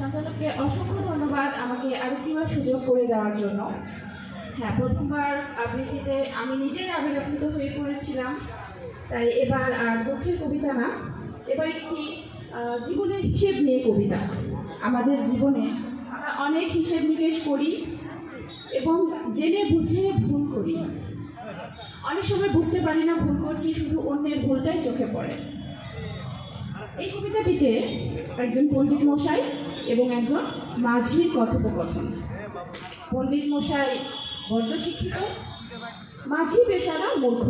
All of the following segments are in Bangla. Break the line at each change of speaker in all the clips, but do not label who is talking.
সঞ্চালককে অসংখ্য ধন্যবাদ আমাকে আরেকটিবার সুযোগ করে দেওয়ার জন্য। হ্যাঁ, প্রথমবার আবৃত্তিতে আমি নিজেই আবেগাপ্লুত হয়ে পড়েছিলাম। তাই এবার আর দুঃখের কবিতা না, এবার একটি জীবনের হিসেব নিয়ে কবিতা। আমাদের জীবনে আমরা অনেক হিসেব নিকেশ করি এবং জেনে বুঝে ভুল করি। অনেক সময় বুঝতে পারি না ভুল করছি, শুধু অন্যের ভুলটাই চোখে পড়ে। এই কবিতাটিতে একজন পণ্ডিত মশাই এবং একজন মাঝির কথোপকথন। পণ্ডিত মশাই বড্ড শিক্ষিত, মাঝি বেচারা মূর্খ।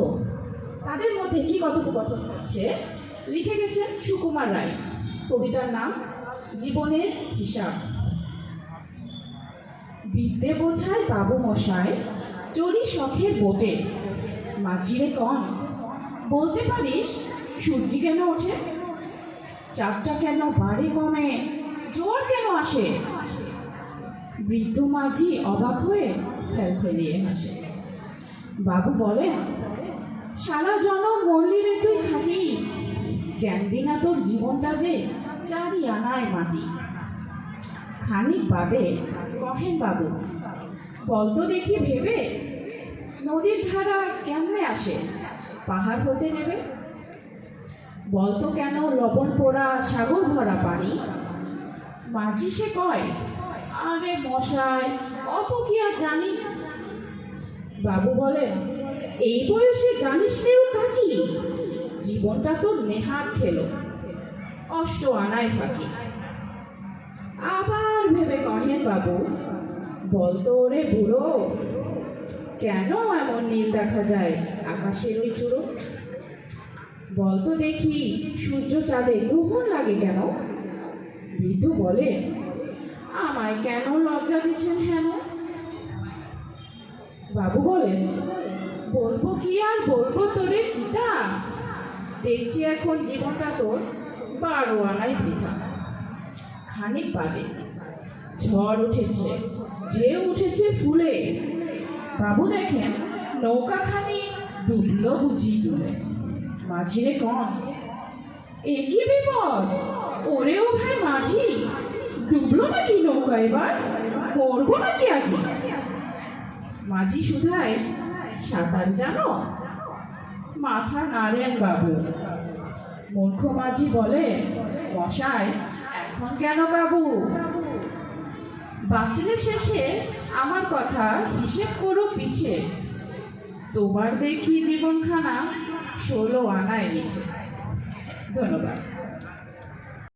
তাদের মধ্যে কি কথোপকথন হচ্ছে লিখে গেছেন সুকুমার রায়। কবিতার নাম জীবনের হিসাব। বিদ্যে বোঝায় বাবু মশাই চড়ি শখের বোটে। মাঝিরে কন বলতে পারিস সূর্যি কেন ওঠে? চাপটা কেন বাড়ে কমে, জোয়ার কেন আসে? বৃদ্ধ মাঝি অবাক হয়ে ফেলিয়ে হাসে। বাবু বলেন, সারা জনম মরলি রে তুই খাটি, জ্ঞানবি না তোর জীবনটা যে চারি আনায় মাটি। খানিক বাদে কহেন বাবু, বলতো দেখি ভেবে, নদীর ধারা কেমনে আসে পাহাড় হতে নেবে? বলতো কেন লবণ পোড়া সাগর ভরা পানি? মাঝি সে কয়, আরে মশাই অত কি আর জানি। বাবু বলেন, এই বয়সে জানিস নেও কাকি, জীবনটা তোর নেহাত খেলো অষ্ট আনায় ফাঁকি। আবার ভেবে কহেন বাবু, বলতো ওরে বুড়ো, কেন এমন নীল দেখা যায় আকাশের ওই চূড়ো? বলতো দেখি সূর্য চাঁদে গ্রহণ লাগে কেন? বৃদ্ধ বলে, আমায় কেন লজ্জা দিচ্ছেন হেন? বাবু বলেন, বলবো কি আর বলবো তোরে কিতা, দেখছি এখন জীবনটা তোর 12 আনায় বৃথা। খানিক বাদে ঝড় উঠেছে, ঢেউ উঠেছে ফুলে। বাবু দেখেন নৌকাখানি ডুবলো বুঝি ডুবে। মাঝিরে কন, এ কি বিপদ, ওরেও ভাই মাঝি, ডুবলো নাকি নৌকা এবার, মরবো নাকি আজি? মাঝি শুধায়, সাঁতার জানো? মাথা নাড়েন বাবু। মূর্খ মাঝি বলে, মশাই এখন কেন কাবু? বাঁচলে শেষে আমার কথা হিসেব করো পিছে, তোমার দেখি জীবনখানা 16 আনায় মিছে। ধন্যবাদ।